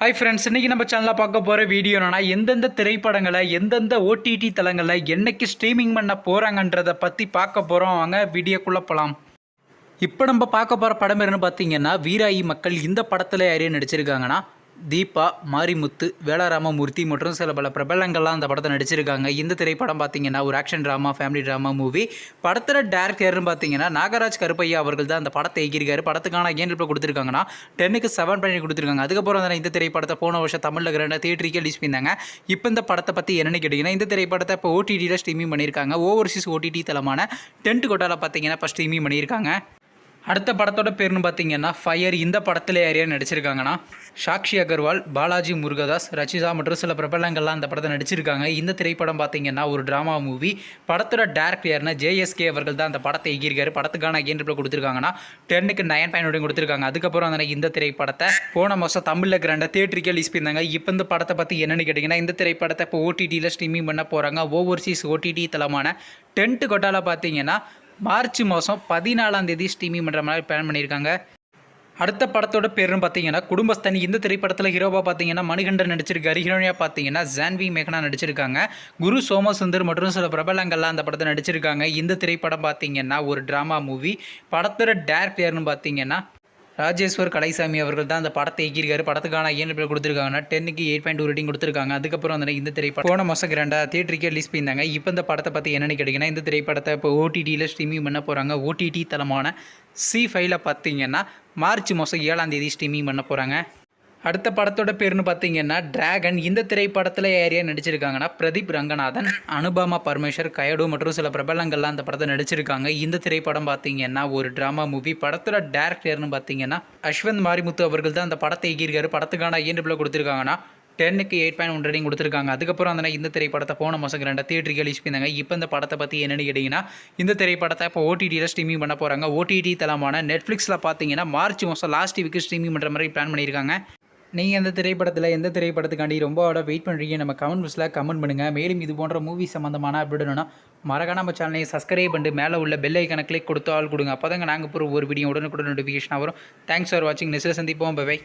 Hi friends, இன்றைக்கி நம்ம சேனலில் பார்க்க போகிற வீடியோ என்னன்னா, எந்தெந்த திரைப்படங்களை எந்தெந்த ஓடிடி தளங்களில் என்னைக்கு ஸ்ட்ரீமிங் பண்ண போகிறாங்கன்றதை பற்றி பார்க்க போகிறோம். வாங்க வீடியோக்குள்ளே போகலாம். இப்போ நம்ம பார்க்க போகிற படம் என்னன்னு பார்த்தீங்கன்னா, வீராயி மக்கள். இந்த படத்தில் யாரையும் நடிச்சிருக்காங்கன்னா தீபா, மாரிமுத்து, வேளாராமமூர்த்தி மற்றும் சில பல பிரபலங்கள்லாம் அந்த படத்தை நடிச்சிருக்காங்க. இந்த திரைப்படம் பார்த்தீங்கன்னா ஒரு action drama, family drama movie. படத்தில் டேரக்டர்னு பார்த்தீங்கன்னா நாகராஜ் கருப்பையா அவர்கள் தான் அந்த படத்தை எகிரிக்காரு. படத்துக்கான ஏன் இப்போ கொடுத்துருக்காங்கன்னா 10க்கு 7 பண்ணி கொடுத்துருக்காங்க. அதுக்கப்புறம் வந்து இந்த திரைப்படத்தை போன வருஷம் தமிழில் கிராண்டாக தியேட்டருக்கு ரிலீஸ் பண்ணியிருந்தாங்க. இப்போ இந்த படத்தை பற்றி என்னென்னு கேட்டிங்கன்னா, இந்த திரைப்படத்தை இப்போ ஓடிடியில் ஸ்ட்ரீமிங் பண்ணியிருக்காங்க. ஓவர்சீஸ் ஓடிடி தளமான டென்ட் கோட்டாவில் பார்த்தீங்கன்னா இப்போ ஸ்ட்ரீமிங் பண்ணியிருக்காங்க. அடுத்த படத்தோட பேர்னு பார்த்தீங்கன்னா ஃபயர். இந்த படத்தில் யாரையா நடிச்சிருக்காங்கன்னா சாக்ஷி அகர்வால், பாலாஜி முருகதாஸ், ரச்சிதா மற்றும் சில பிரபலங்கள்லாம் அந்த படத்தை நடிச்சிருக்காங்க. இந்த திரைப்படம் பார்த்தீங்கன்னா ஒரு ட்ராமா மூவி. படத்தோட டேரக்டர் யாருன்னா JSK அவர்கள் தான் அந்த படத்தை எகிரிக்காரு. படத்துக்கான ஏன் கொடுத்துருக்காங்கன்னா 10க்கு 9 கொடுத்துருக்காங்க. அதுக்கப்புறம் அந்த இந்த திரைப்படத்தை போன மாதம் தமிழில் கிராண்டாக தியேட்டருக்கு ரிலீஸ் பண்ணியிருந்தாங்க. இப்போ இந்த படத்தை பற்றி என்னென்னு கேட்டிங்கன்னா, இந்த திரைப்படத்தை இப்போ ஓடிடியில் ஸ்ட்ரீமிங் பண்ண போகிறாங்க. ஓவர்சீஸ் ஓடிடி தளமான டென்ட் கோட்டாவில் பார்த்தீங்கன்னா மார்ச் மாதம் 14ஆம் தேதி ஸ்ட்ரீமிங் பண்ணுற மாதிரி பிளான் பண்ணியிருக்காங்க. அடுத்த படத்தோட பேருன்னு பார்த்தீங்கன்னா குடும்பஸ்தனி. இந்த திரைப்படத்தில் ஹீரோவாக பார்த்தீங்கன்னா மணிகண்டன் நடிச்சிருக்காரு. ஹீரோனியாக பார்த்தீங்கன்னா ஜான்வி மேகனா நடிச்சிருக்காங்க. குரு சோமசுந்தர் மற்றும் சில பிரபலங்கள்லாம் அந்த படத்தை நடிச்சிருக்காங்க. இந்த திரைப்படம் பார்த்தீங்கன்னா ஒரு ட்ராமா மூவி. படத்தோட டேரக்டர்னு பார்த்தீங்கன்னா ராஜேஸ்வர் கலைசாமி அவர்கள் தான் அந்த படத்தை எகிரிக்காரு. படத்துக்கான ஏன் கொடுத்துருக்காங்கன்னா 10க்கு 8.2 ரேட்டிங் கொடுத்துருக்காங்க. அதுக்கப்புறம் வந்து இந்த திரைப்படம் போன மாதம் கிராண்டாக தியேட்டருக்கு ரிலீஸ் பண்ணியிருந்தாங்க. இப்போ இந்த படத்தை பற்றி என்னென்னு கேட்டிங்கன்னா, இந்த திரைப்படத்தை இப்போ ஓடிடியில் ஸ்ட்ரீமிங் பண்ண போகிறாங்க. ஓடிடி தளமான C5ல பார்த்தீங்கன்னா மார்ச் மாதம் 7ஆம் தேதி ஸ்ட்ரீமிங் பண்ண போகிறாங்க. அடுத்த படத்தோட பேர்னு பார்த்தீங்கன்னா டிராகன். இந்த திரைப்படத்தில் யாரையா நடிச்சிருக்காங்கன்னா பிரதீப் ரங்கநாதன், அனுபமா பரமேஸ்வர், கயடு மற்றும் சில பிரபலங்கள்லாம் அந்த படத்தை நடிச்சிருக்காங்க. இந்த திரைப்படம் பார்த்தீங்கன்னா ஒரு ட்ராமா மூவி. படத்தோட டேரக்டர்னு பார்த்தீங்கன்னா அஸ்வந்த் மாரிமுத்து அவர்கள் தான் அந்த படத்தை எகிரிக்காரு. படத்துக்கான ஏன் கொடுத்துருக்காங்கன்னா 10க்கு 8.1 ரேட்டிங் கொடுத்துருக்காங்க. அதுக்கப்புறம் அந்த இந்த திரைப்படத்தை போன மாதம் கிராண்டாக தியேட்டருக்கு ரிலீஸ் பண்ணியிருந்தாங்க. இப்போ இந்த படத்தை பற்றி என்னென்னு கேட்டிங்கன்னா, இந்த திரைப்படத்தை இப்போ ஓடிடியில் ஸ்ட்ரீமிங் பண்ண போகிறாங்க. ஓடிடி தளமான நெட்ஃப்ளிக்ஸில் பார்த்தீங்கன்னா மார்ச் மாதம் லாஸ்ட் வீக்கு ஸ்ட்ரீமிங் பண்ணுற மாதிரி பிளான் பண்ணியிருக்காங்க. நீங்கள் எந்த திரைப்படத்துக்காண்டி ரொம்ப வெயிட் பண்ணுறீங்க? நம்ம கமெண்ட் பாக்ஸில் கமெண்ட் பண்ணுங்கள். மேலும் இது போன்ற மூவி சம்மந்தமான அப்படின்னா மறக்காம நம்ம சேனலை சப்ஸ்கிரைப் பண்ணிட்டு மேலே உள்ள பெல் ஐக்கனை கிளிக் கொடுத்து ஆள் கொடுங்க. அப்போ தாங்க நாங்கள் ஒரு வீடியோ உடனுக்குடன் நோட்டிஃபிகேஷன் வரும். தேங்க்ஸ் ஃபார் வாட்சிங். நெக்ஸ்ட் சந்திப்போம். பை.